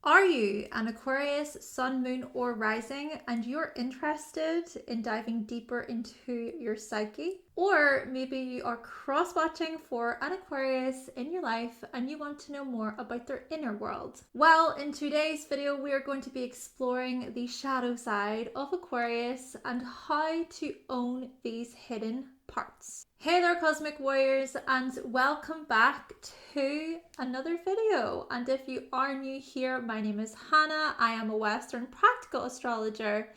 Are you an Aquarius, Sun, Moon, or Rising, and you're interested in diving deeper into your psyche? Or maybe you are cross-watching for an Aquarius in your life and you want to know more about their inner world. Well, in today's video, we are going to be exploring the shadow side of Aquarius and how to own these hidden parts. Hey there, Cosmic Warriors, and welcome back to another video. And if you are new here, my name is Hannah. I am a Western Practical Astrologer.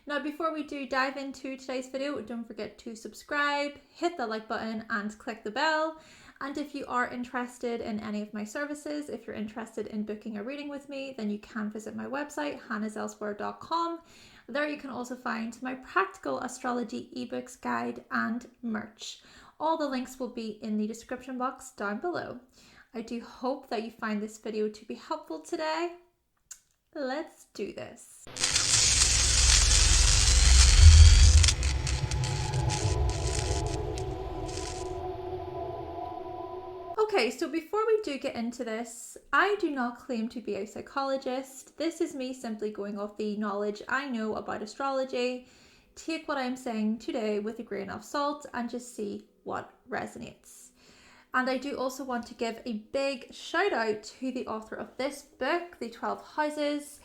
Now, before we do dive into today's video, don't forget to subscribe, hit the like button, and click the bell. And if you are interested in any of my services, if you're interested in booking a reading with me, then you can visit my website, hannahselsewhere.com. There you can also find my practical astrology ebooks, guide, and merch. All the links will be in the description box down below. I do hope that you find this video to be helpful today. Let's do this. Okay, so before we do get into this, I do not claim to be a psychologist. This is me simply going off the knowledge I know about astrology. Take what I'm saying today with a grain of salt and just see what resonates. And I do also want to give a big shout out to the author of this book, The 12 Houses,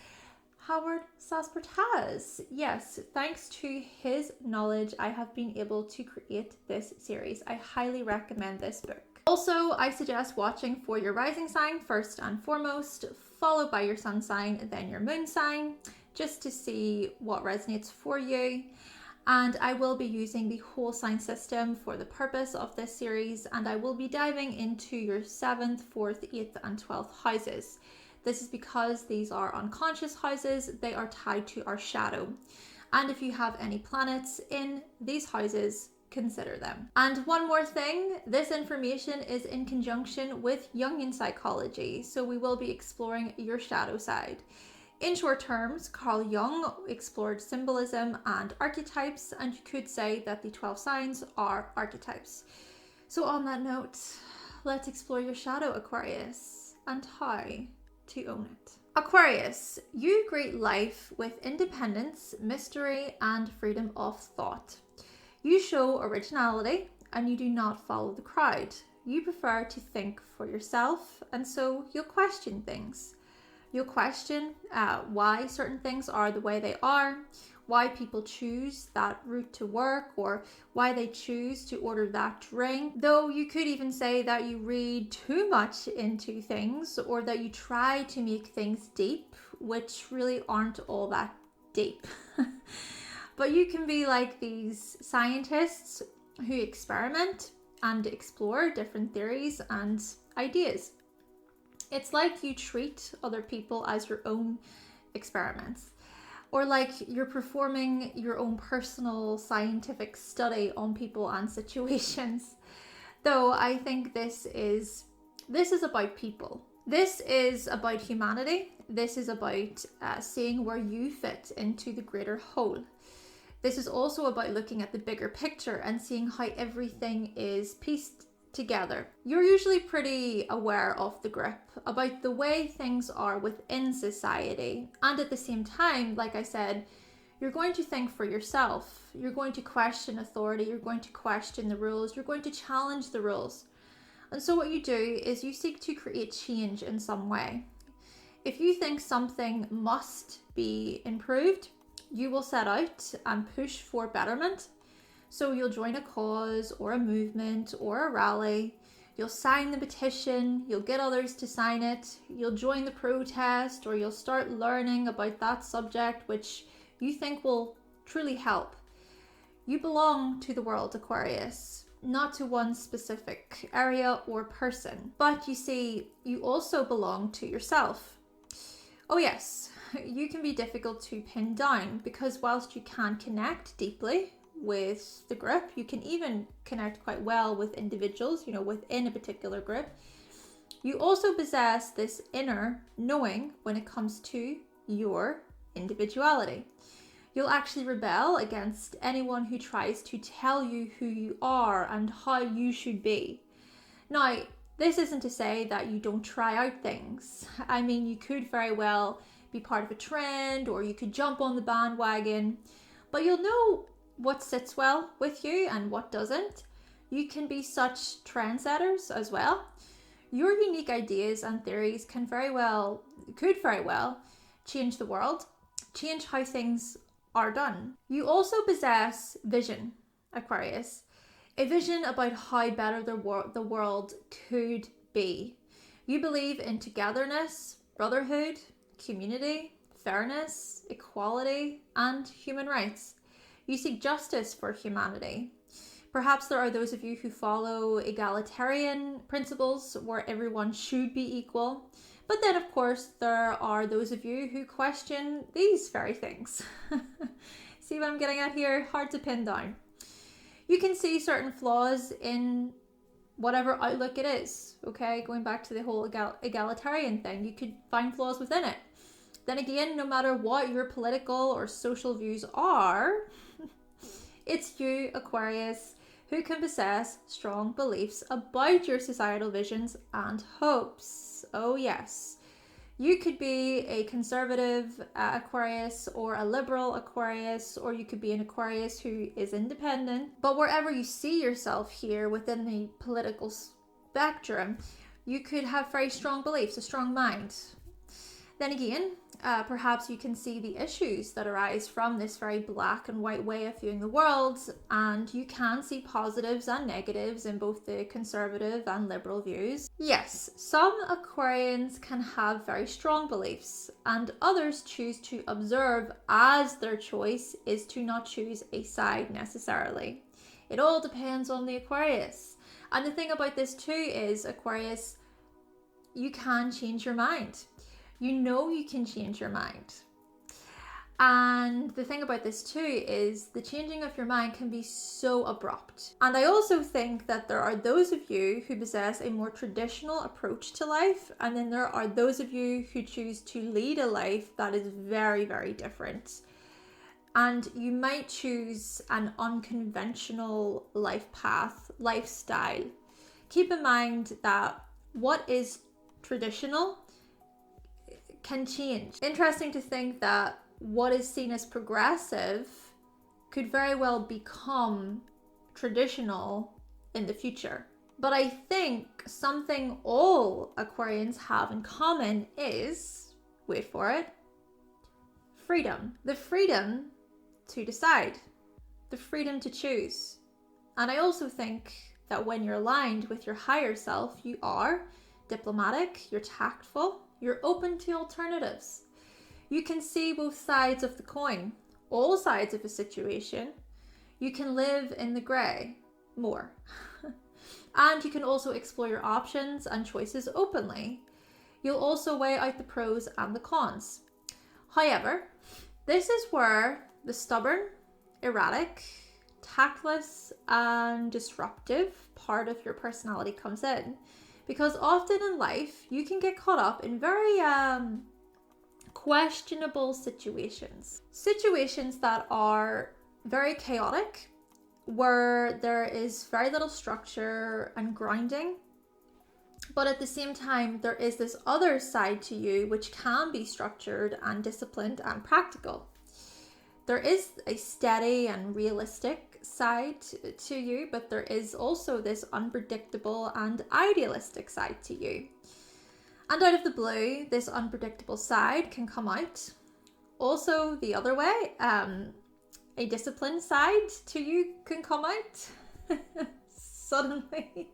Howard Sasportas. Yes, thanks to his knowledge, I have been able to create this series. I highly recommend this book. Also, I suggest watching for your rising sign first and foremost, followed by your sun sign, then your moon sign, just to see what resonates for you. And I will be using the whole sign system for the purpose of this series, and I will be diving into your 7th, 4th, 8th, and 12th houses. This is because these are unconscious houses, they are tied to our shadow. And if you have any planets in these houses, consider them. And one more thing, this information is in conjunction with Jungian psychology, so we will be exploring your shadow side. In short terms, Carl Jung explored symbolism and archetypes, and you could say that the 12 signs are archetypes. So on that note, let's explore your shadow, Aquarius, and how to own it. Aquarius, you greet life with independence, mystery, and freedom of thought. You show originality and you do not follow the crowd. You prefer to think for yourself, and so you'll question things. You'll question why certain things are the way they are, why people choose that route to work, or why they choose to order that drink. Though you could even say that you read too much into things, or that you try to make things deep, which really aren't all that deep. But you can be like these scientists who experiment and explore different theories and ideas. It's like you treat other people as your own experiments, or like you're performing your own personal scientific study on people and situations. Though I think this is about people. This is about humanity. This is about seeing where you fit into the greater whole. This is also about looking at the bigger picture and seeing how everything is pieced together. You're usually pretty aware of the grip, about the way things are within society. And at the same time, like I said, you're going to think for yourself. You're going to question authority. You're going to question the rules. You're going to challenge the rules. And so what you do is you seek to create change in some way. If you think something must be improved, you will set out and push for betterment. So you'll join a cause or a movement or a rally. You'll sign the petition. You'll get others to sign it. You'll join the protest, or you'll start learning about that subject which you think will truly help. You belong to the world, Aquarius, not to one specific area or person. But you see, you also belong to yourself. Oh yes, you can be difficult to pin down, because whilst you can connect deeply with the group, you can even connect quite well with individuals, within a particular group. You also possess this inner knowing when it comes to your individuality. You'll actually rebel against anyone who tries to tell you who you are and how you should be. Now, This isn't to say that you don't try out things. I mean, you could very well be part of a trend, or you could jump on the bandwagon, but you'll know what sits well with you and what doesn't. You can be such trendsetters as well. Your unique ideas and theories could very well change the world, change how things are done. You also possess vision, Aquarius, a vision about how better the world could be. You believe in togetherness, brotherhood, community, fairness, equality, and human rights. You seek justice for humanity. Perhaps there are those of you who follow egalitarian principles where everyone should be equal. But then, of course, there are those of you who question these very things. See what I'm getting at here? Hard to pin down. You can see certain flaws in whatever outlook it is, okay? Going back to the whole egalitarian thing, you could find flaws within it. Then again, no matter what your political or social views are, it's you, Aquarius, who can possess strong beliefs about your societal visions and hopes. Oh yes. You could be a conservative Aquarius or a liberal Aquarius, or you could be an Aquarius who is independent. But wherever you see yourself here within the political spectrum, you could have very strong beliefs, a strong mind. Then again, perhaps you can see the issues that arise from this very black and white way of viewing the world, and you can see positives and negatives in both the conservative and liberal views. Yes, some Aquarians can have very strong beliefs, and others choose to observe as their choice is to not choose a side necessarily. It all depends on the Aquarius. And the thing about this too is, Aquarius, you can change your mind. You know you can change your mind. And the thing about this too is the changing of your mind can be so abrupt. And I also think that there are those of you who possess a more traditional approach to life, and then there are those of you who choose to lead a life that is very, very different. And you might choose an unconventional life path, lifestyle. Keep in mind that what is traditional can change. Interesting to think that what is seen as progressive could very well become traditional in the future. But I think something all Aquarians have in common is, wait for it, freedom. The freedom to decide, the freedom to choose. And I also think that when you're aligned with your higher self, you are diplomatic, you're tactful, you're open to alternatives. You can see both sides of the coin, all sides of a situation. You can live in the grey more. And you can also explore your options and choices openly. You'll also weigh out the pros and the cons. However, this is where the stubborn, erratic, tactless, and disruptive part of your personality comes in. Because often in life, you can get caught up in very questionable situations. Situations that are very chaotic, where there is very little structure and grounding. But at the same time, there is this other side to you which can be structured and disciplined and practical. There is a steady and realistic side to you, but there is also this unpredictable and idealistic side to you. And out of the blue, this unpredictable side can come out. Also, the other way, a disciplined side to you can come out suddenly.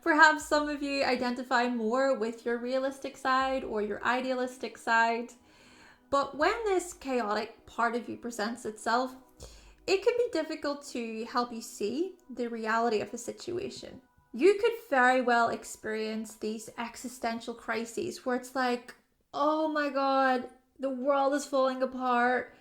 Perhaps some of you identify more with your realistic side or your idealistic side. But when this chaotic part of you presents itself, it can be difficult to help you see the reality of a situation. You could very well experience these existential crises where it's like, oh my God, the world is falling apart.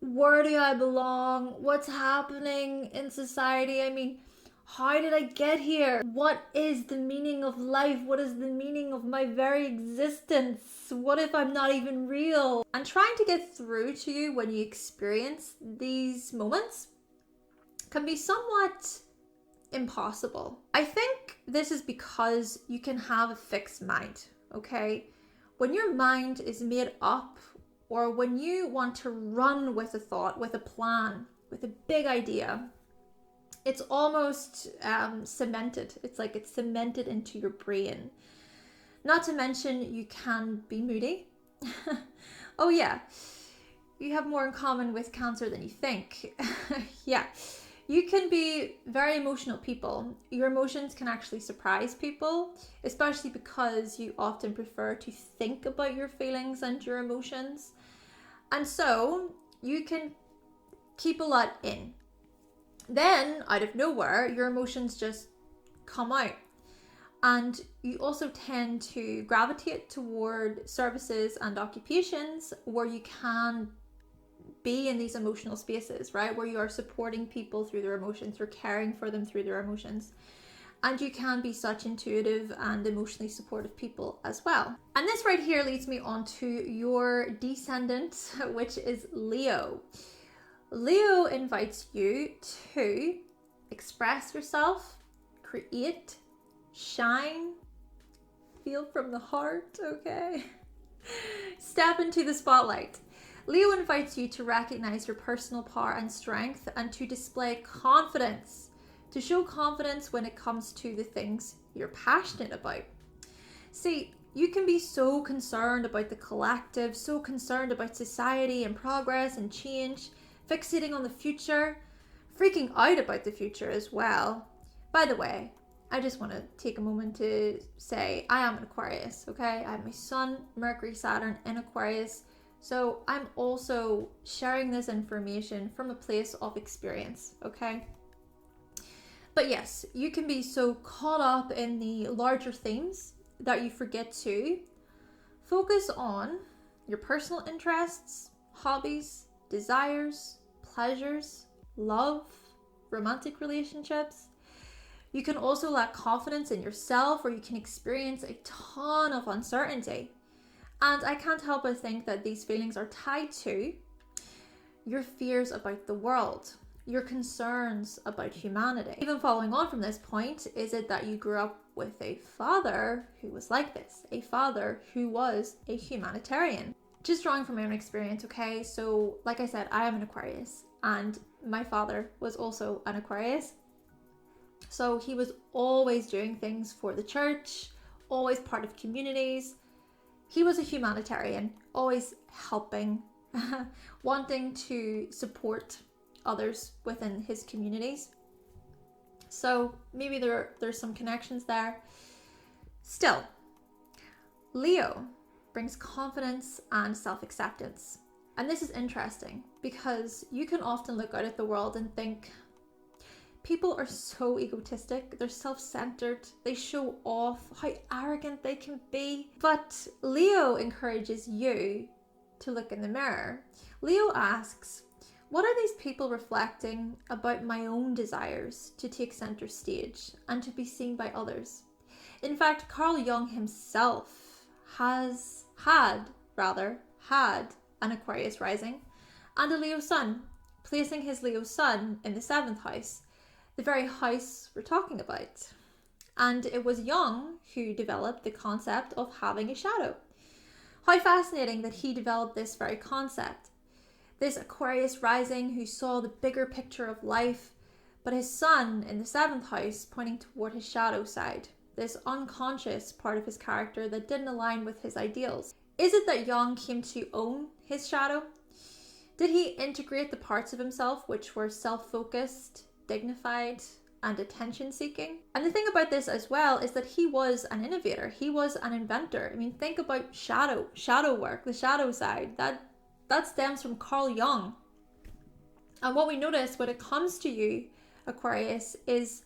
Where do I belong? What's happening in society? I mean, how did I get here? What is the meaning of life? What is the meaning of my very existence? What if I'm not even real? And trying to get through to you when you experience these moments can be somewhat impossible. I think this is because you can have a fixed mind, okay? When your mind is made up, or when you want to run with a thought, with a plan, with a big idea, it's almost cemented. It's like it's cemented into your brain. Not to mention, you can be moody. Oh yeah, you have more in common with Cancer than you think. Yeah, you can be very emotional people. Your emotions can actually surprise people, especially because you often prefer to think about your feelings and your emotions. And so you can keep a lot in. Then, out of nowhere, your emotions just come out. And you also tend to gravitate toward services and occupations where you can be in these emotional spaces, right? Where you are supporting people through their emotions, you're caring for them through their emotions. And you can be such intuitive and emotionally supportive people as well. And this right here leads me on to your descendant, which is Leo. Leo invites you to express yourself, create, shine, feel from the heart, okay? Step into the spotlight. Leo invites you to recognize your personal power and strength and to display confidence, to show confidence when it comes to the things you're passionate about. See, you can be so concerned about the collective, so concerned about society and progress and change, fixating on the future, freaking out about the future as well. By the way, I just want to take a moment to say I am an Aquarius, okay? I have my Sun, Mercury, Saturn in Aquarius. So I'm also sharing this information from a place of experience, okay? But yes, you can be so caught up in the larger themes that you forget to focus on your personal interests, hobbies, desires, pleasures, love, romantic relationships. You can also lack confidence in yourself, or you can experience a ton of uncertainty. And I can't help but think that these feelings are tied to your fears about the world, your concerns about humanity. Even following on from this point, is it that you grew up with a father who was like this, a father who was a humanitarian? Just drawing from my own experience, okay? So like I said, I am an Aquarius and my father was also an Aquarius. So he was always doing things for the church, always part of communities. He was a humanitarian, always helping, wanting to support others within his communities. So maybe there's some connections there. Still, Leo brings confidence and self-acceptance. And this is interesting because you can often look out at the world and think, people are so egotistic, they're self-centered, they show off how arrogant they can be. But Leo encourages you to look in the mirror. Leo asks, what are these people reflecting about my own desires to take center stage and to be seen by others? In fact, Carl Jung himself had an Aquarius rising and a Leo sun, placing his Leo sun in the 7th house, the very house we're talking about. And it was Jung who developed the concept of having a shadow. How fascinating that he developed this very concept. This Aquarius rising who saw the bigger picture of life, but his sun in the 7th house pointing toward his shadow side, this unconscious part of his character that didn't align with his ideals. Is it that Jung came to own his shadow? Did he integrate the parts of himself which were self-focused, dignified, and attention-seeking? And the thing about this as well is that he was an innovator. He was an inventor. I mean, think about shadow work, the shadow side. That stems from Carl Jung. And what we notice when it comes to you, Aquarius, is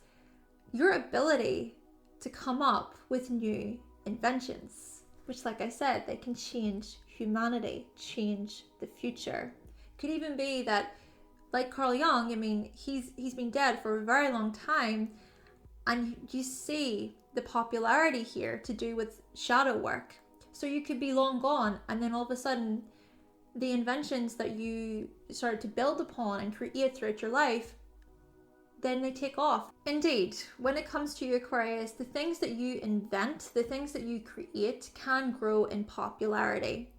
your ability to come up with new inventions, which, like I said, they can change humanity, change the future. Could even be that, like Carl Jung, I mean, he's been dead for a very long time, and you see the popularity here to do with shadow work. So you could be long gone, and then all of a sudden, the inventions that you started to build upon and create throughout your life then they take off. Indeed, when it comes to you, Aquarius, the things that you invent, the things that you create can grow in popularity.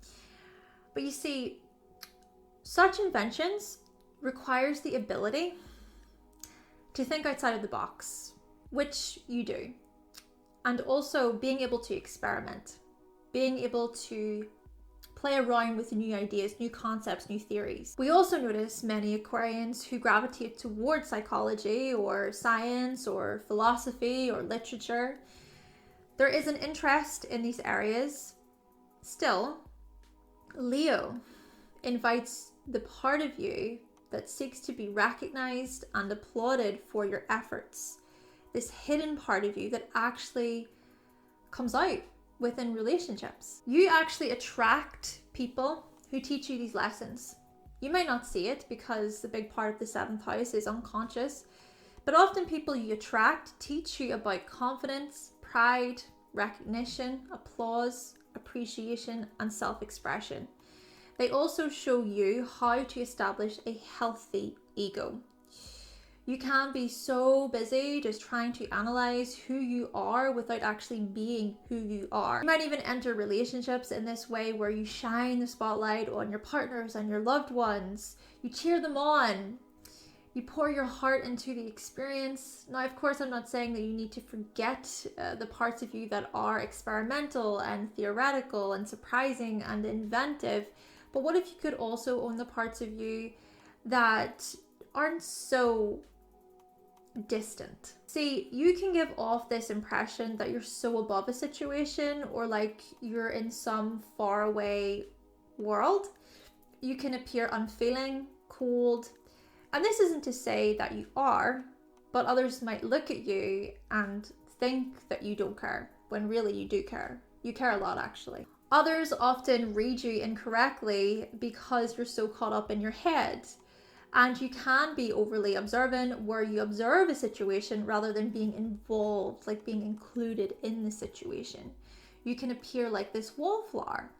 But you see, such inventions requires the ability to think outside of the box, which you do. And also being able to experiment, being able to play around with new ideas, new concepts, new theories. We also notice many Aquarians who gravitate towards psychology or science or philosophy or literature. There is an interest in these areas. Still, Leo invites the part of you that seeks to be recognized and applauded for your efforts. This hidden part of you that actually comes out within relationships. You actually attract people who teach you these lessons. You might not see it because the big part of the 7th house is unconscious, but often people you attract teach you about confidence, pride, recognition, applause, appreciation, and self-expression. They also show you how to establish a healthy ego. You can be so busy just trying to analyze who you are without actually being who you are. You might even enter relationships in this way where you shine the spotlight on your partners and your loved ones. You cheer them on. You pour your heart into the experience. Now, of course, I'm not saying that you need to forget the parts of you that are experimental and theoretical and surprising and inventive. But what if you could also own the parts of you that aren't so distant? See, you can give off this impression that you're so above a situation or like you're in some faraway world. You can appear unfeeling, cold, and this isn't to say that you are, but others might look at you and think that you don't care, when really you do care. You care a lot, actually. Others often read you incorrectly because you're so caught up in your head. And you can be overly observant where you observe a situation rather than being involved, like being included in the situation. You can appear like this wallflower.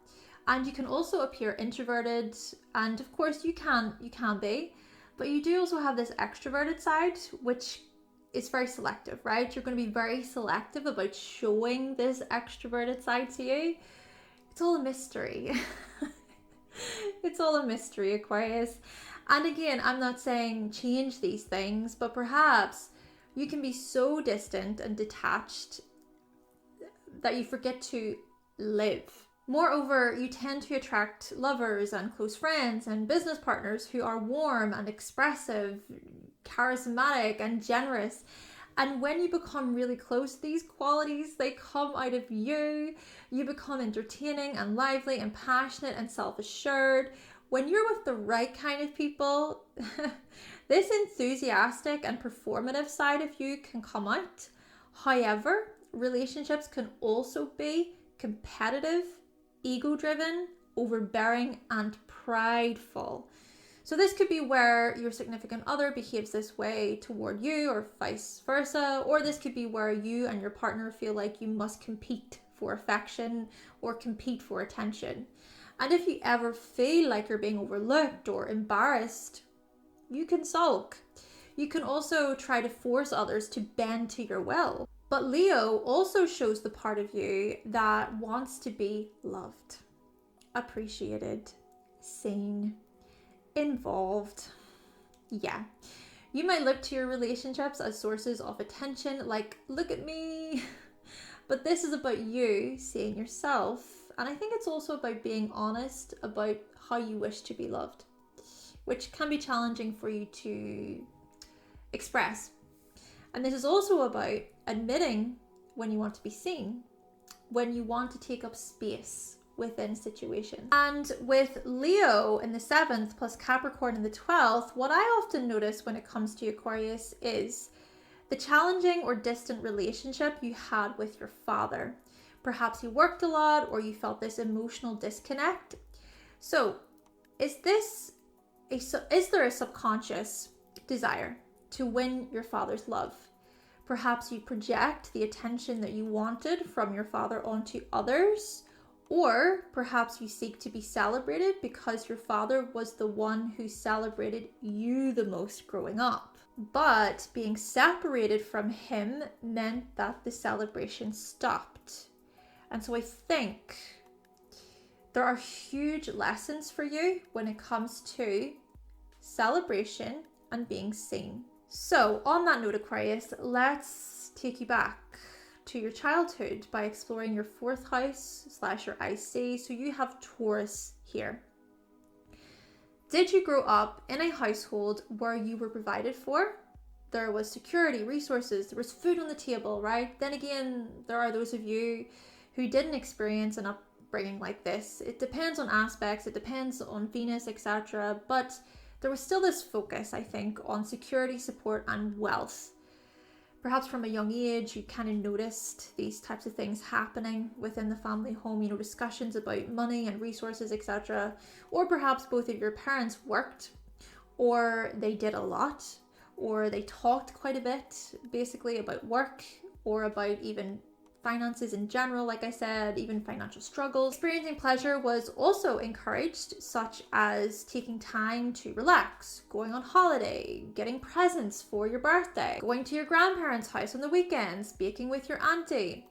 And you can also appear introverted, and of course you can be, but you do also have this extroverted side, which is very selective, right? You're going to be very selective about showing this extroverted side to you. It's all a mystery. It's all a mystery, Aquarius. And again, I'm not saying change these things, but perhaps you can be so distant and detached that you forget to live. Moreover, you tend to attract lovers and close friends and business partners who are warm and expressive, charismatic and generous. And when you become really close to these qualities, they come out of you. You become entertaining and lively and passionate and self-assured. When you're with the right kind of people, this enthusiastic and performative side of you can come out. However, relationships can also be competitive, ego-driven, overbearing, and prideful. So this could be where your significant other behaves this way toward you or vice versa, or this could be where you and your partner feel like you must compete for affection or compete for attention. And if you ever feel like you're being overlooked or embarrassed, you can sulk. You can also try to force others to bend to your will. But Leo also shows the part of you that wants to be loved, appreciated, seen, involved. Yeah. You might look to your relationships as sources of attention, like, look at me. But this is about you seeing yourself. And I think it's also about being honest about how you wish to be loved, which can be challenging for you to express. And this is also about admitting when you want to be seen, when you want to take up space within situations. And with Leo in the 7th plus Capricorn in the 12th, what I often notice when it comes to Aquarius is the challenging or distant relationship you had with your father. Perhaps you worked a lot or you felt this emotional disconnect. So is there a subconscious desire to win your father's love? Perhaps you project the attention that you wanted from your father onto others, or perhaps you seek to be celebrated because your father was the one who celebrated you the most growing up. But being separated from him meant that the celebration stopped. And so I think there are huge lessons for you when it comes to celebration and being seen. So on that note, Aquarius, let's take you back to your childhood by exploring your 4th house / your IC. So you have Taurus here. Did you grow up in a household where you were provided for? There was security, resources, there was food on the table, right? Then again, there are those of you who didn't experience an upbringing like this. It depends on aspects, it depends on Venus, etc. But there was still this focus, I think, on security, support, and wealth. Perhaps from a young age, you kind of noticed these types of things happening within the family home, discussions about money and resources, etc. Or perhaps both of your parents worked, or they did a lot, or they talked quite a bit, basically about work, or about even finances in general, like I said, even financial struggles. Experiencing pleasure was also encouraged, such as taking time to relax, going on holiday, getting presents for your birthday, going to your grandparents' house on the weekends, baking with your auntie.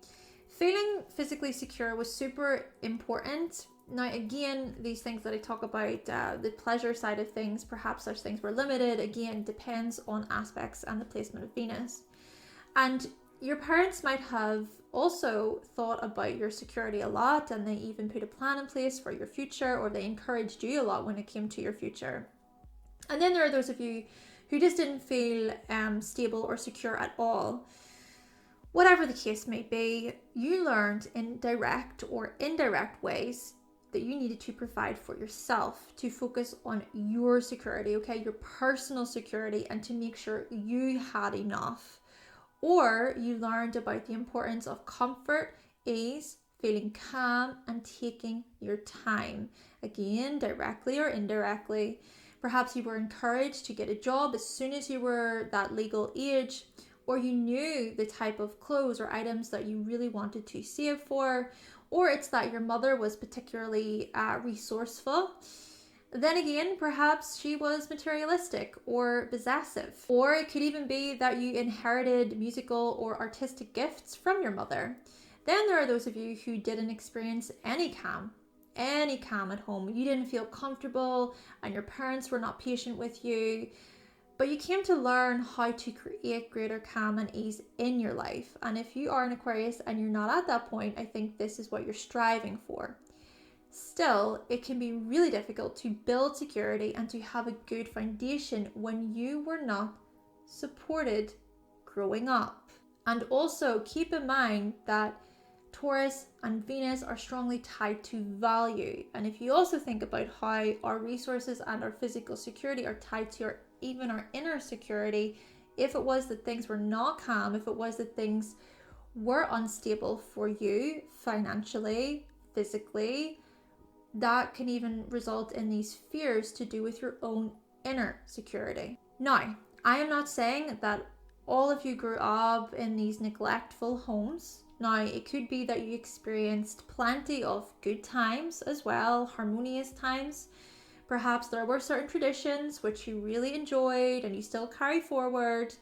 Feeling physically secure was super important. Now, again, these things that I talk about, the pleasure side of things, perhaps such things were limited. Again, depends on aspects and the placement of Venus. And your parents might have also thought about your security a lot, and they even put a plan in place for your future, or they encouraged you a lot when it came to your future. And then there are those of you who just didn't feel stable or secure at all. Whatever the case may be, you learned in direct or indirect ways that you needed to provide for yourself, to focus on your security, okay, your personal security, and to make sure you had enough. Or you learned about the importance of comfort, ease, feeling calm, and taking your time. Again, directly or indirectly. Perhaps you were encouraged to get a job as soon as you were that legal age, or you knew the type of clothes or items that you really wanted to save for, or it's that your mother was particularly resourceful. Then again, perhaps she was materialistic or possessive. Or it could even be that you inherited musical or artistic gifts from your mother. Then there are those of you who didn't experience any calm at home. You didn't feel comfortable and your parents were not patient with you. But you came to learn how to create greater calm and ease in your life. And if you are an Aquarius and you're not at that point, I think this is what you're striving for. Still, it can be really difficult to build security and to have a good foundation when you were not supported growing up. And also keep in mind that Taurus and Venus are strongly tied to value. And if you also think about how our resources and our physical security are tied to even our inner security, if it was that things were not calm, if it was that things were unstable for you financially, physically, that can even result in these fears to do with your own inner security. Now, I am not saying that all of you grew up in these neglectful homes. Now, it could be that you experienced plenty of good times as well, harmonious times. Perhaps there were certain traditions which you really enjoyed and you still carry forward.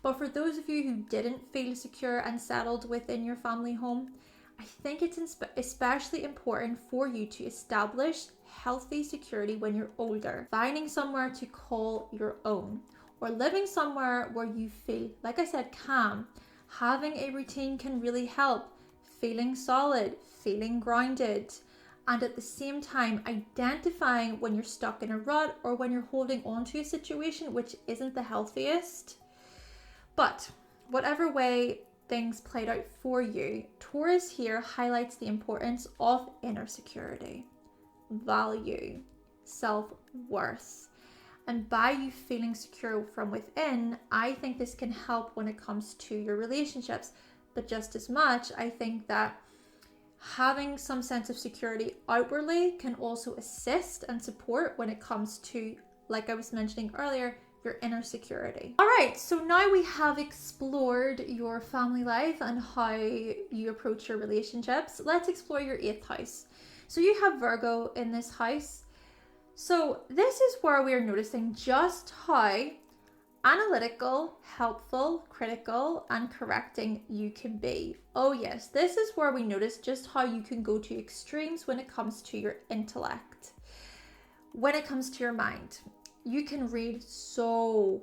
But for those of you who didn't feel secure and settled within your family home, I think it's especially important for you to establish healthy security when you're older. Finding somewhere to call your own, or living somewhere where you feel, like I said, calm. Having a routine can really help. Feeling solid, feeling grounded, and at the same time identifying when you're stuck in a rut or when you're holding on to a situation which isn't the healthiest. But whatever way things played out for you, Taurus here highlights the importance of inner security, value, self-worth. And by you feeling secure from within, I think this can help when it comes to your relationships. But just as much, I think that having some sense of security outwardly can also assist and support when it comes to, like I was mentioning earlier, your inner security. All right, so now we have explored your family life and how you approach your relationships. Let's explore your 8th house. So you have Virgo in this house. So this is where we are noticing just how analytical, helpful, critical, and correcting you can be. Oh yes, this is where we notice just how you can go to extremes when it comes to your intellect. When it comes to your mind, you can read so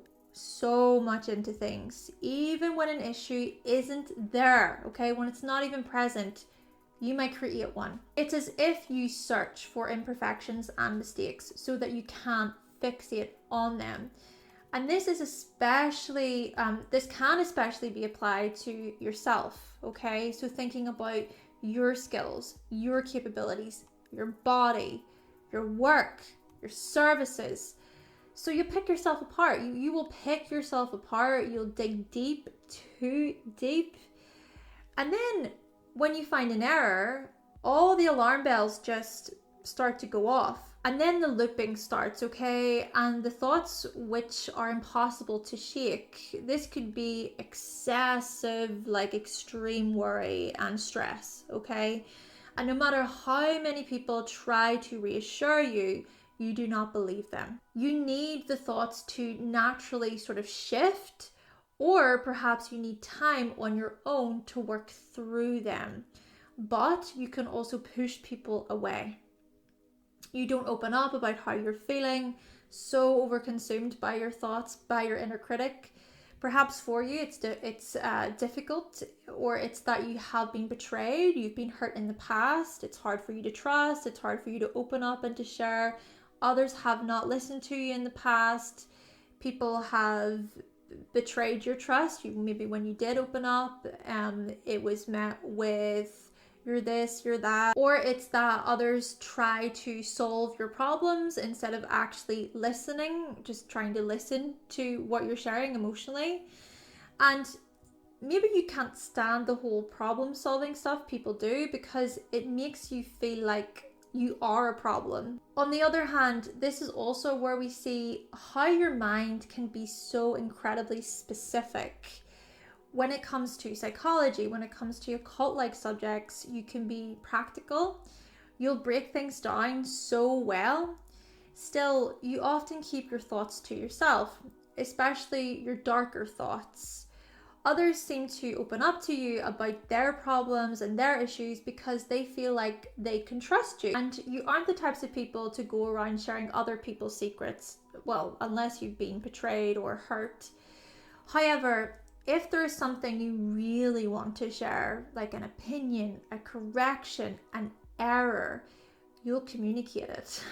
much into things, even when an issue isn't there, okay? When it's not even present, you might create one. It's as if you search for imperfections and mistakes so that you can't fixate on them. And this is especially, this can especially be applied to yourself, okay? So thinking about your skills, your capabilities, your body, your work, your services. So you pick yourself apart. You will pick yourself apart. You'll dig deep, too deep. And then when you find an error, all the alarm bells just start to go off. And then the looping starts, okay? And the thoughts which are impossible to shake, this could be excessive, like extreme worry and stress, okay? And no matter how many people try to reassure you, you do not believe them. You need the thoughts to naturally sort of shift, or perhaps you need time on your own to work through them. But you can also push people away. You don't open up about how you're feeling, so overconsumed by your thoughts, by your inner critic. Perhaps for you it's difficult, or it's that you have been betrayed, you've been hurt in the past, it's hard for you to trust, it's hard for you to open up and to share. Others have not listened to you in the past. People have betrayed your trust. Maybe when you did open up, it was met with you're this, you're that, or it's that others try to solve your problems instead of actually listening, just trying to listen to what you're sharing emotionally. And maybe you can't stand the whole problem solving stuff people do because it makes you feel like you are a problem. On the other hand, this is also where we see how your mind can be so incredibly specific. When it comes to psychology, when it comes to occult-like subjects, you can be practical. You'll break things down so well. Still, you often keep your thoughts to yourself, especially your darker thoughts. Others seem to open up to you about their problems and their issues because they feel like they can trust you. And you aren't the types of people to go around sharing other people's secrets. Well, unless you've been betrayed or hurt. However, if there is something you really want to share, like an opinion, a correction, an error, you'll communicate it.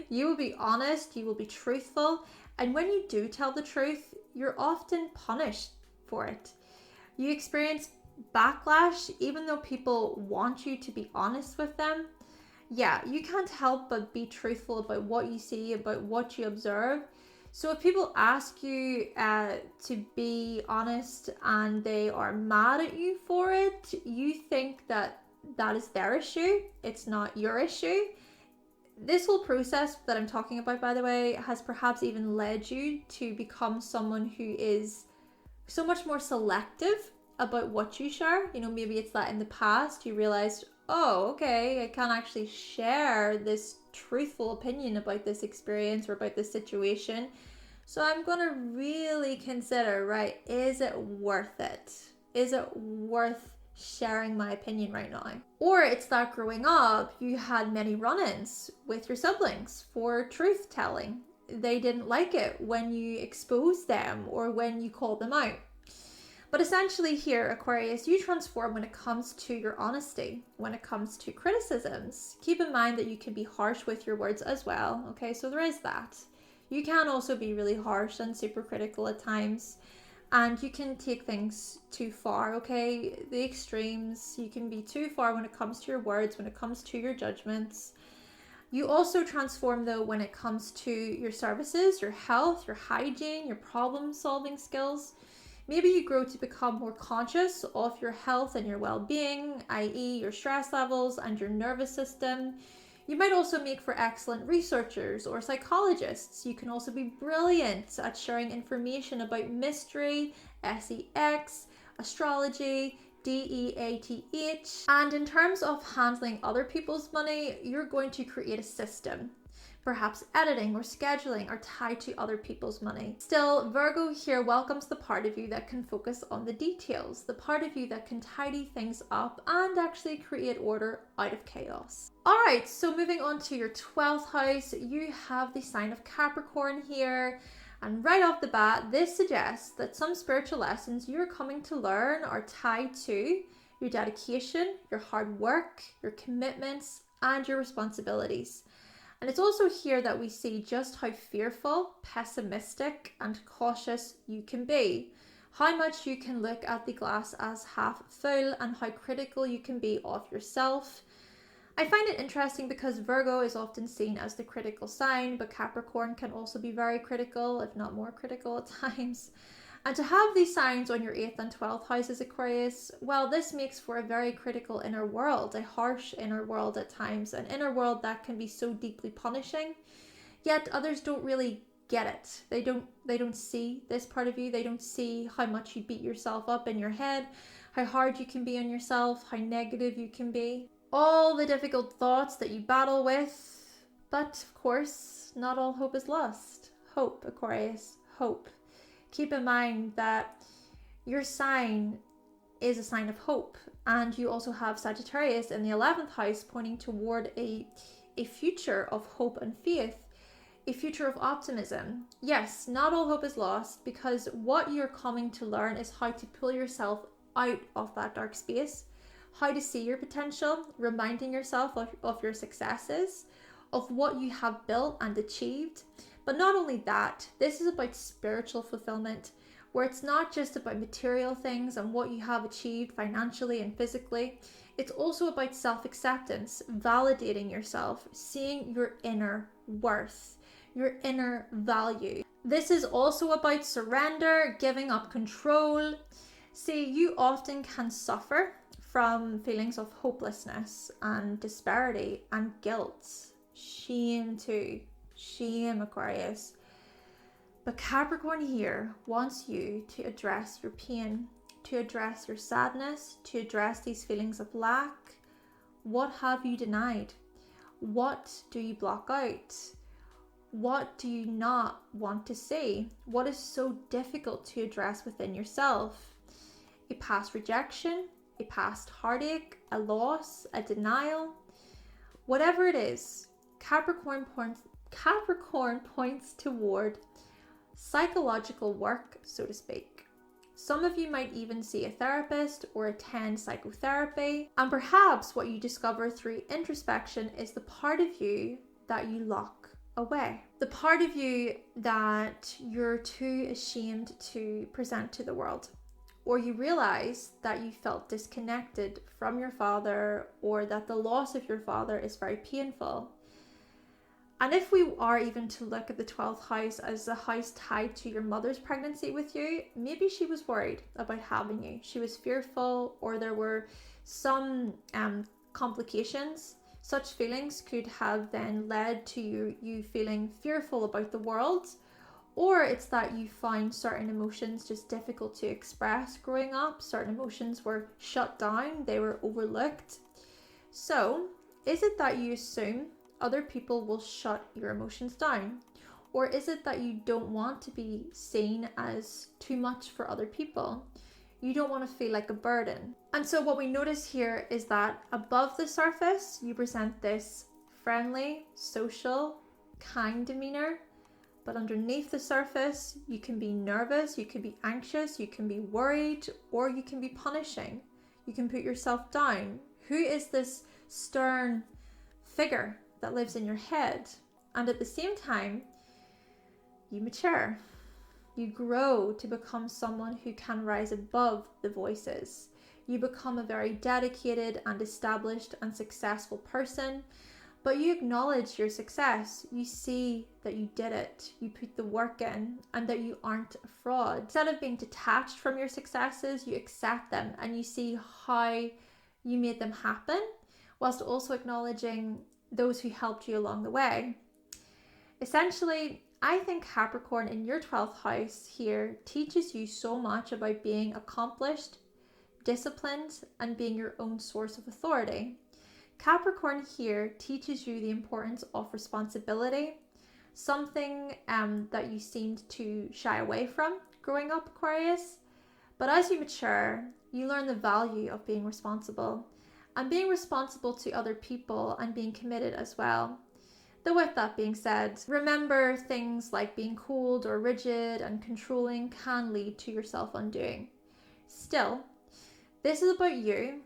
You will be honest, you will be truthful, and when you do tell the truth, you're often punished for it. You experience backlash even though people want you to be honest with them. Yeah, you can't help but be truthful about what you see, about what you observe. So if people ask you to be honest and they are mad at you for it, you think that that is their issue. It's not your issue. This whole process that I'm talking about, by the way, has perhaps even led you to become someone who is so much more selective about what you share. You know, maybe it's that in the past you realized, oh, okay, I can't actually share this truthful opinion about this experience or about this situation. So I'm going to really consider, right, is it worth it? Is it worth sharing my opinion right now? Or it's that growing up, you had many run-ins with your siblings for truth telling. They didn't like it when you exposed them or when you called them out. But essentially here, Aquarius, you transform when it comes to your honesty, when it comes to criticisms. Keep in mind that you can be harsh with your words as well. Okay, so there is that. You can also be really harsh and super critical at times, and you can take things too far, okay? The extremes, you can be too far when it comes to your words, when it comes to your judgments. You also transform though when it comes to your services, your health, your hygiene, your problem solving skills. Maybe you grow to become more conscious of your health and your well-being, i.e. your stress levels and your nervous system. You might also make for excellent researchers or psychologists. You can also be brilliant at sharing information about mystery, sex, astrology, DEATH. And in terms of handling other people's money, you're going to create a system. Perhaps editing or scheduling are tied to other people's money. Still, Virgo here welcomes the part of you that can focus on the details, the part of you that can tidy things up and actually create order out of chaos. All right, so moving on to your 12th house, you have the sign of Capricorn here. And right off the bat, this suggests that some spiritual lessons you're coming to learn are tied to your dedication, your hard work, your commitments, and your responsibilities. And it's also here that we see just how fearful, pessimistic, and cautious you can be. How much you can look at the glass as half full and how critical you can be of yourself. I find it interesting because Virgo is often seen as the critical sign, but Capricorn can also be very critical, if not more critical at times. And to have these signs on your 8th and 12th houses, Aquarius, well, this makes for a very critical inner world, a harsh inner world at times, an inner world that can be so deeply punishing, yet others don't really get it. They don't see this part of you. They don't see how much you beat yourself up in your head, how hard you can be on yourself, how negative you can be, all the difficult thoughts that you battle with. But of course, not all hope is lost. Hope, Aquarius, hope. Keep in mind that your sign is a sign of hope, and you also have Sagittarius in the 11th house pointing toward a future of hope and faith, a future of optimism. Yes, not all hope is lost, because what you're coming to learn is how to pull yourself out of that dark space, how to see your potential, reminding yourself of your successes, of what you have built and achieved. But not only that, this is about spiritual fulfillment, where it's not just about material things and what you have achieved financially and physically. It's also about self-acceptance, validating yourself, seeing your inner worth, your inner value. This is also about surrender, giving up control. See, you often can suffer from feelings of hopelessness and disparity and guilt, shame too. Shame, Aquarius. But Capricorn here wants you to address your pain, to address your sadness, to address these feelings of lack. What have you denied? What do you block out? What do you not want to see? What is so difficult to address within yourself? A past rejection, a past heartache, a loss, a denial. Whatever it is, Capricorn points toward psychological work, so to speak. Some of you might even see a therapist or attend psychotherapy, and perhaps what you discover through introspection is the part of you that you lock away, the part of you that you're too ashamed to present to the world, or you realize that you felt disconnected from your father, or that the loss of your father is very painful. And if we are even to look at the 12th house as the house tied to your mother's pregnancy with you, maybe she was worried about having you. She was fearful, or there were some complications. Such feelings could have then led to you feeling fearful about the world, or it's that you find certain emotions just difficult to express growing up. Certain emotions were shut down, they were overlooked. So, is it that you assume other people will shut your emotions down? Or is it that you don't want to be seen as too much for other people? You don't want to feel like a burden. And so what we notice here is that above the surface, you present this friendly, social, kind demeanor. But underneath the surface, you can be nervous, you can be anxious, you can be worried, or you can be punishing. You can put yourself down. Who is this stern figure that lives in your head? And at the same time, you mature. You grow to become someone who can rise above the voices. You become a very dedicated and established and successful person, but you acknowledge your success. You see that you did it, you put the work in, and that you aren't a fraud. Instead of being detached from your successes, you accept them and you see how you made them happen, whilst also acknowledging those who helped you along the way. Essentially, I think Capricorn in your 12th house here teaches you so much about being accomplished, disciplined, and being your own source of authority. Capricorn here teaches you the importance of responsibility, something that you seemed to shy away from growing up, Aquarius. But as you mature, you learn the value of being responsible and being responsible to other people and being committed as well. Though with that being said, remember things like being cold or rigid and controlling can lead to your self-undoing. Still, this is about you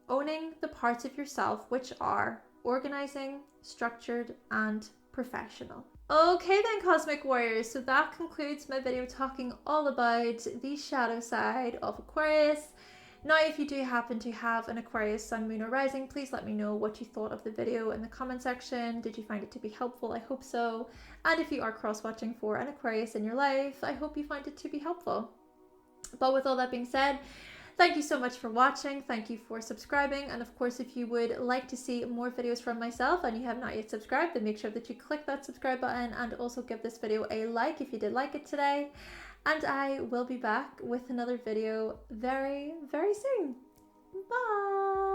owning the parts of yourself which are organizing, structured, and professional. Okay then, Cosmic Warriors, so that concludes my video talking all about the shadow side of Aquarius. Now, if you do happen to have an Aquarius sun, moon, or rising, please let me know what you thought of the video in the comment section. Did you find it to be helpful? I hope so. And if you are cross-watching for an Aquarius in your life, I hope you find it to be helpful. But with all that being said, thank you so much for watching. Thank you for subscribing. And of course, if you would like to see more videos from myself and you have not yet subscribed, then make sure that you click that subscribe button and also give this video a like if you did like it today. And I will be back with another video very, very soon. Bye!